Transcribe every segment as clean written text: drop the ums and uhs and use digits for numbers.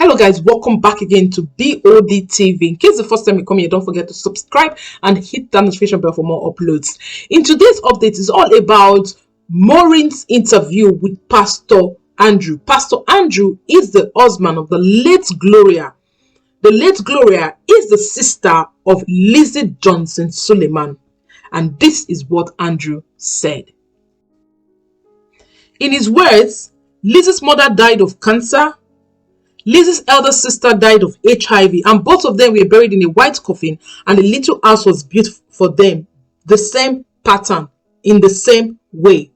Hello guys, welcome back again to Bod TV. In case the first time you come here, don't forget to subscribe and hit that notification bell for more uploads. In today's update is all about Maureen's interview with Pastor Andrew. Pastor Andrew is the husband of the late Gloria. The late Gloria is the sister of Lizzy Johnson Suleman. And this is what Andrew said. In his words, Lizzy's mother died of cancer. Lizzy's elder sister died of HIV, and both of them were buried in a white coffin, and a little house was built for them, the same pattern, in the same way.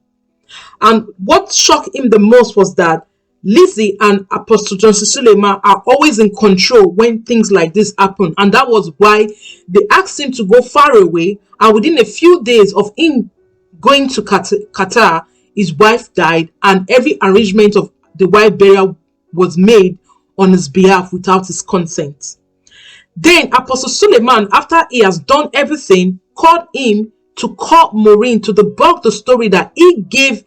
And what shocked him the most was that Lizzy and Apostle Johnson Suleman are always in control when things like this happen, and that was why they asked him to go far away, and within a few days of him going to Qatar, his wife died, and every arrangement of the wife burial was made on his behalf without his consent. Then Apostle Suleman, after he has done everything, called him to call Maureen to debunk the story that he gave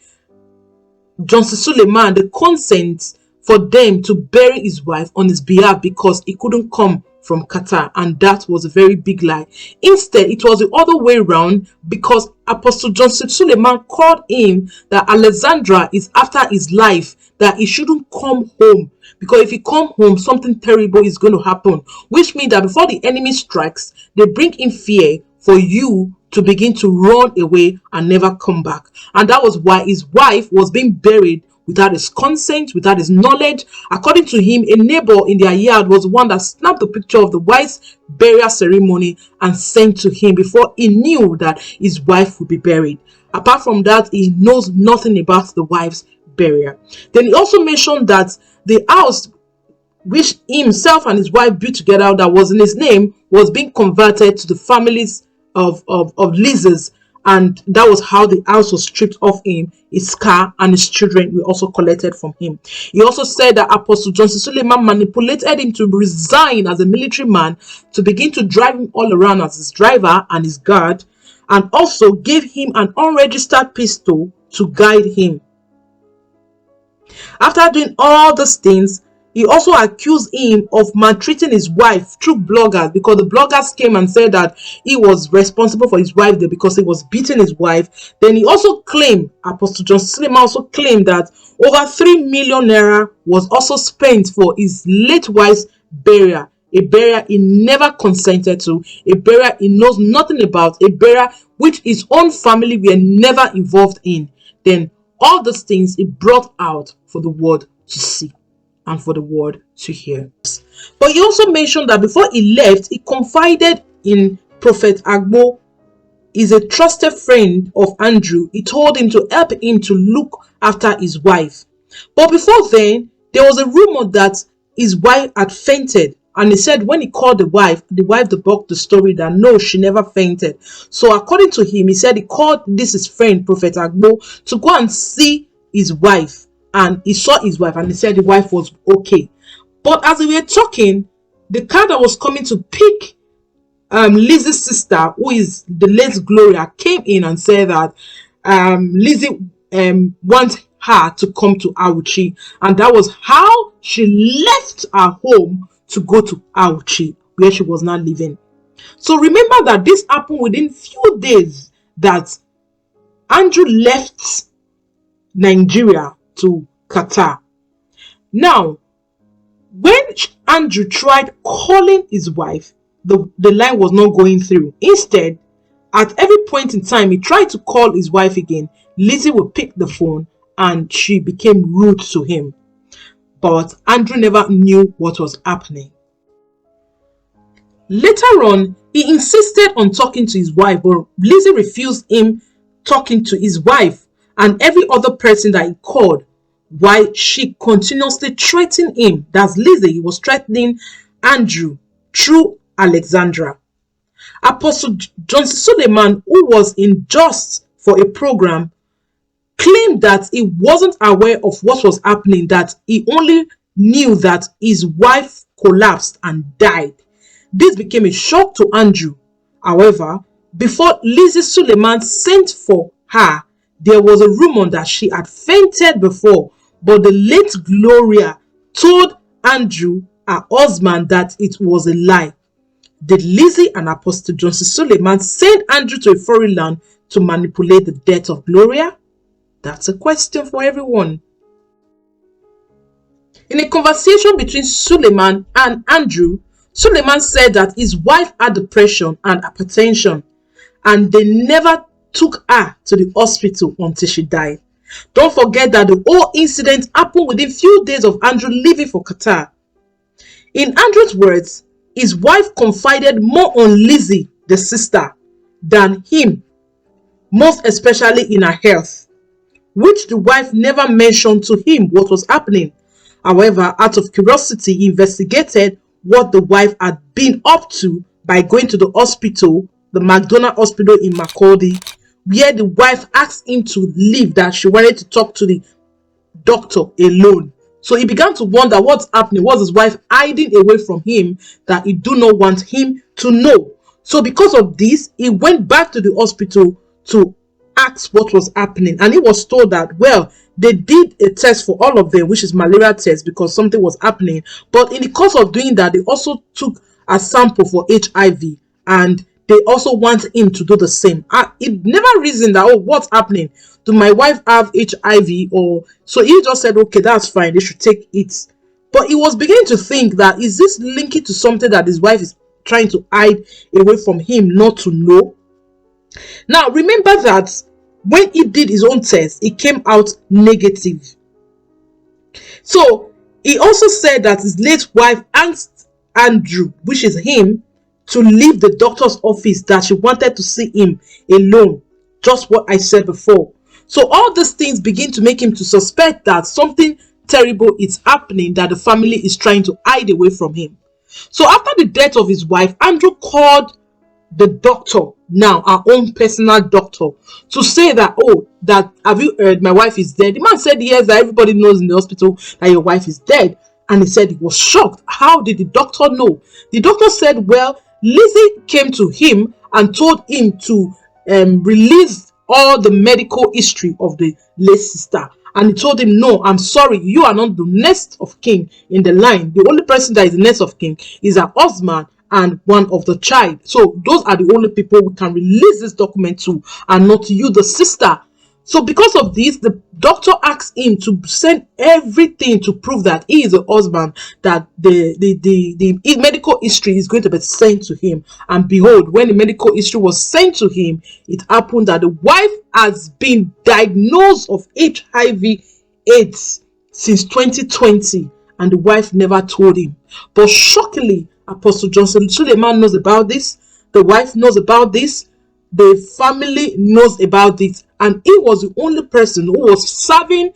Johnson Suleman the consent for them to bury his wife on his behalf because he couldn't come from Qatar, and that was a very big lie. Instead, it was the other way around, because Apostle Johnson Suleman called him that Alexandra is after his life, that he shouldn't come home, because if he come home, something terrible is going to happen, which means that before the enemy strikes, they bring in fear for you to begin to run away and never come back. And that was why his wife was being buried without his consent, without his knowledge. According to him, a neighbor in their yard was the one that snapped a picture of the wife's burial ceremony and sent to him before he knew that his wife would be buried. Apart from that, he knows nothing about the wife's burial. Then he also mentioned that the house which himself and his wife built together that was in his name was being converted to the families of Lizzy's, and that was how the house was stripped off him. His car and his children were also collected from him. He also said that Apostle Johnson Suleman manipulated him to resign as a military man, to begin to drive him all around as his driver and his guard, and also gave him an unregistered pistol to guide him. After doing all these things, he also accused him of maltreating his wife through bloggers, because the bloggers came and said that he was responsible for his wife there because he was beating his wife. Then he also claimed, Apostle Johnson Suleman also claimed, that over 3 million naira was also spent for his late wife's burial, a burial he never consented to, a burial he knows nothing about, a burial which his own family were never involved in. Then all those things he brought out for the world to see and for the world to hear. But he also mentioned that before he left, he confided in Prophet Agbo. He's a trusted friend of Andrew. He told him to help him to look after his wife. But before then, there was a rumor that his wife had fainted. And he said when he called the wife debunked the story that no, she never fainted. So according to him, he said he called his friend, Prophet Agbo, to go and see his wife. And he saw his wife and he said the wife was okay. But as we were talking, the car that was coming to pick Lizzy's sister, who is the late Gloria, came in and said that Lizzy wants her to come to Auchi, and that was how she left her home to go to Auchi, where she was not living. So remember that this happened within few days that Andrew left Nigeria to Qatar. Now, when Andrew tried calling his wife, the line was not going through. Instead, at every point in time he tried to call his wife again, Lizzy would pick the phone and she became rude to him. But Andrew never knew what was happening. Later on, he insisted on talking to his wife, but Lizzy refused him talking to his wife and every other person that he called, while she continuously threatened him. That's Lizzy. He was threatening Andrew through Alexandra. Apostle Johnson Suleman, who was in just for a program, claimed that he wasn't aware of what was happening, that he only knew that his wife collapsed and died. This became a shock to Andrew. However, before Lizzy Suleman sent for her, there was a rumor that she had fainted before, but the late Gloria told Andrew, her husband, that it was a lie. Did Lizzy and Apostle Johnson Suleman send Andrew to a foreign land to manipulate the death of Gloria? That's a question for everyone. In a conversation between Suleman and Andrew, Suleman said that his wife had depression and hypertension, and they never took her to the hospital until she died. Don't forget that the whole incident happened within few days of Andrew leaving for Qatar. In Andrew's words, his wife confided more on Lizzy, the sister, than him, most especially in her health, which the wife never mentioned to him what was happening. However, out of curiosity, he investigated what the wife had been up to by going to the hospital, the McDonald Hospital in Makurdi, where the wife asked him to leave, that she wanted to talk to the doctor alone. So he began to wonder what's happening. Was his wife hiding away from him that he do not want him to know? So because of this, he went back to the hospital to ask what was happening, and he was told that, well, they did a test for all of them, which is malaria test, because something was happening. But in the course of doing that, they also took a sample for HIV, and they also want him to do the same. It never reasoned that, oh, what's happening? Do my wife have HIV? Or so he just said, okay, that's fine, they should take it. But he was beginning to think that, is this linking to something that his wife is trying to hide away from him not to know? Now remember that when he did his own test, it came out negative. So he also said that his late wife asked Andrew, which is him, to leave the doctor's office, that she wanted to see him alone. Just what I said before. So all these things begin to make him to suspect that something terrible is happening, that the family is trying to hide away from him. So after the death of his wife, Andrew called the doctor, now our own personal doctor, to say that, oh, that have you heard my wife is dead? The man said yes, that everybody knows in the hospital that your wife is dead. And he said he was shocked. How did the doctor know? The doctor said, well, Lizzy came to him and told him to release all the medical history of the late sister. And he told him, no, I'm sorry, you are not the next of kin in the line. The only person that is the next of kin is her husband and one of the child. So those are the only people we can release this document to, and not you, the sister. So because of this, the doctor asked him to send everything to prove that he is a husband, that the medical history is going to be sent to him. And behold, when the medical history was sent to him, it happened that the wife has been diagnosed of HIV/AIDS since 2020, and the wife never told him. But shockingly, Apostle Johnson Suleman knows about this, the wife knows about this, the family knows about this, and he was the only person who was serving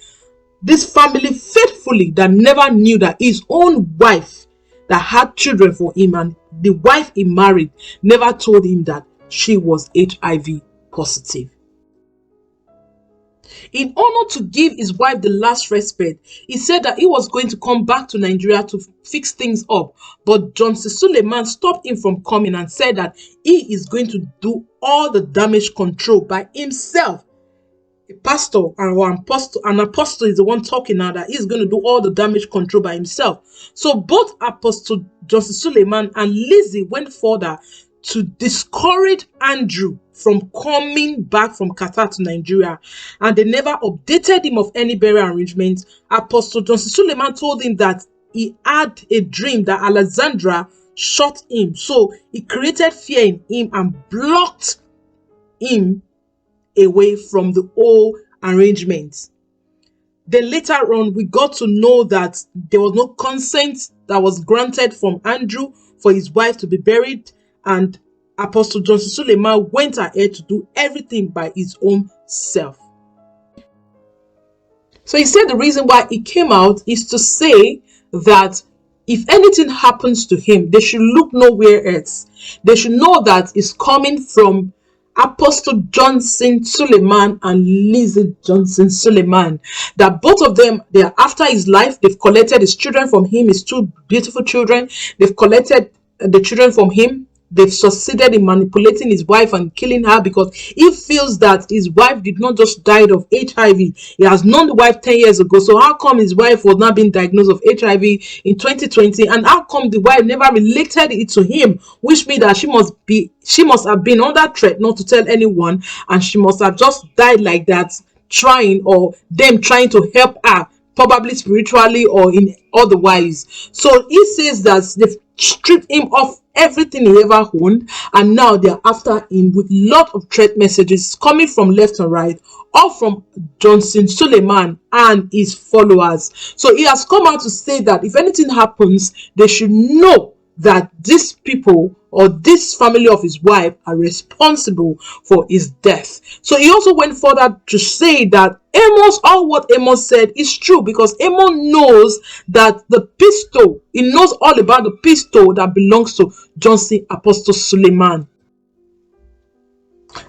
this family faithfully that never knew that his own wife that had children for him, and the wife he married, never told him that she was HIV positive. In order to give his wife the last respect, he said that he was going to come back to Nigeria to fix things up. But Johnson Suleman stopped him from coming and said that he is going to do all the damage control by himself. A pastor an apostle is the one talking now, that he's going to do all the damage control by himself. So both Apostle Johnson Suleman and Lizzy went further to discourage Andrew from coming back from Qatar to Nigeria, and they never updated him of any burial arrangements. Apostle Johnson Suleman told him that he had a dream that Alexandra shot him, so he created fear in him and blocked him away from the whole arrangement. Then later on, we got to know that there was no consent that was granted from Andrew for his wife to be buried, and Apostle Johnson Suleman went ahead to do everything by his own self. So he said the reason why he came out is to say that if anything happens to him, they should look nowhere else. They should know that it's coming from Apostle Johnson Suleman and Lizzy Johnson Suleman. That both of them, they are after his life. They've collected his children from him, his two beautiful children. They've collected the children from him, they've succeeded in manipulating his wife and killing her, because he feels that his wife did not just die of HIV. He has known the wife 10 years ago. So how come his wife was not being diagnosed of HIV in 2020? And how come the wife never related it to him? Which means that she must have been under threat not to tell anyone, and she must have just died like that, trying, or them trying to help her, probably spiritually or in otherwise. So he says that they've stripped him of everything he ever owned, and now they're after him with lot of threat messages coming from left and right, all from Johnson Suleman and his followers. So he has come out to say that if anything happens, they should know that these people or this family of his wife are responsible for his death. So he also went further to say that all what Amos said is true, because Amos knows that the pistol, he knows all about the pistol that belongs to Johnson Apostle Suleman.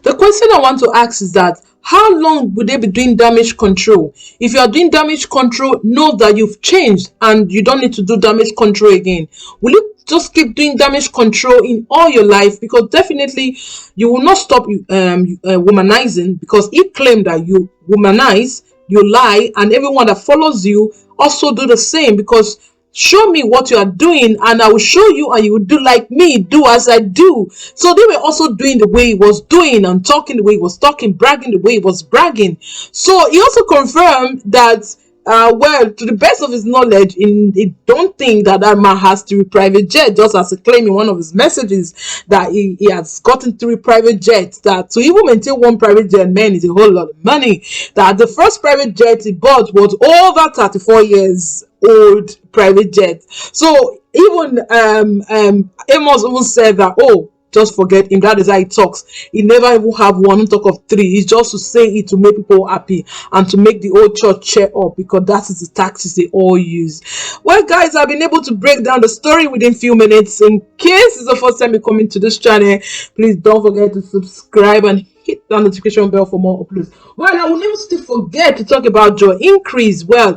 The question I want to ask is that how long would they be doing damage control? If you are doing damage control, know that you've changed and you don't need to do damage control again. Will you just keep doing damage control in all your life? Because definitely you will not stop womanizing, because he claimed that you womanize, you lie, and everyone that follows you also do the same. Because show me what you are doing and I will show you, and you will do like me, do as I do. So they were also doing the way he was doing and talking the way he was talking, bragging the way he was bragging. So he also confirmed that well, to the best of his knowledge, he don't think that man has 3 private jets, just as he claimed in one of his messages that he has gotten 3 private jets, that to even maintain 1 private jet, man, is a whole lot of money. That the first private jet he bought was over 34 years old private jet. So even Amos even said that, oh, just forget him. That is how he talks. He never even have 1 talk of 3. It's just to say it to make people happy and to make the whole church cheer up, because that is the tactics they all use. Well, guys, I've been able to break down the story within few minutes. In case it's the first time you're coming to this channel, please don't forget to subscribe and hit the notification bell for more uploads. Well, I will never still forget to talk about joy increase. Well,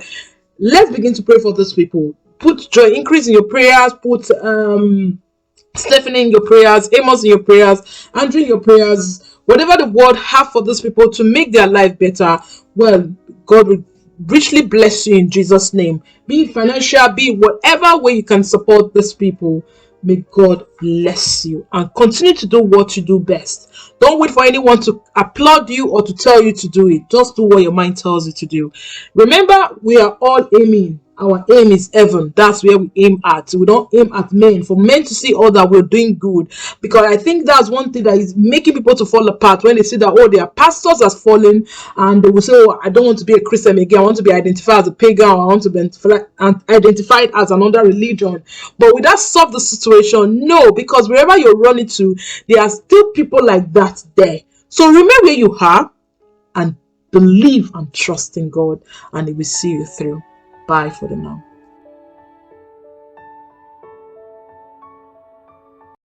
let's begin to pray for those people. Put joy increase in your prayers. Put Stephanie in your prayers, Amos in your prayers, Andrew in your prayers. Whatever the world have for those people to make their life better, well, God will richly bless you in Jesus' name. Be it financial, be it whatever way you can support these people. May God bless you and continue to do what you do best. Don't wait for anyone to applaud you or to tell you to do it. Just do what your mind tells you to do. Remember, we are all aiming. Our aim is heaven. That's where we aim at. We don't aim at men, for men to see all that we're doing good. Because I think that's one thing that is making people to fall apart, when they see that, oh, their pastors has fallen, and they will say, oh, I don't want to be a Christian again. I want to be identified as a pagan, or I want to be identified as another religion. But will that solve the situation? No, because wherever you're running to, there are still people like that there. So remember where you are and believe and trust in God, and He will see you through. Bye for the now.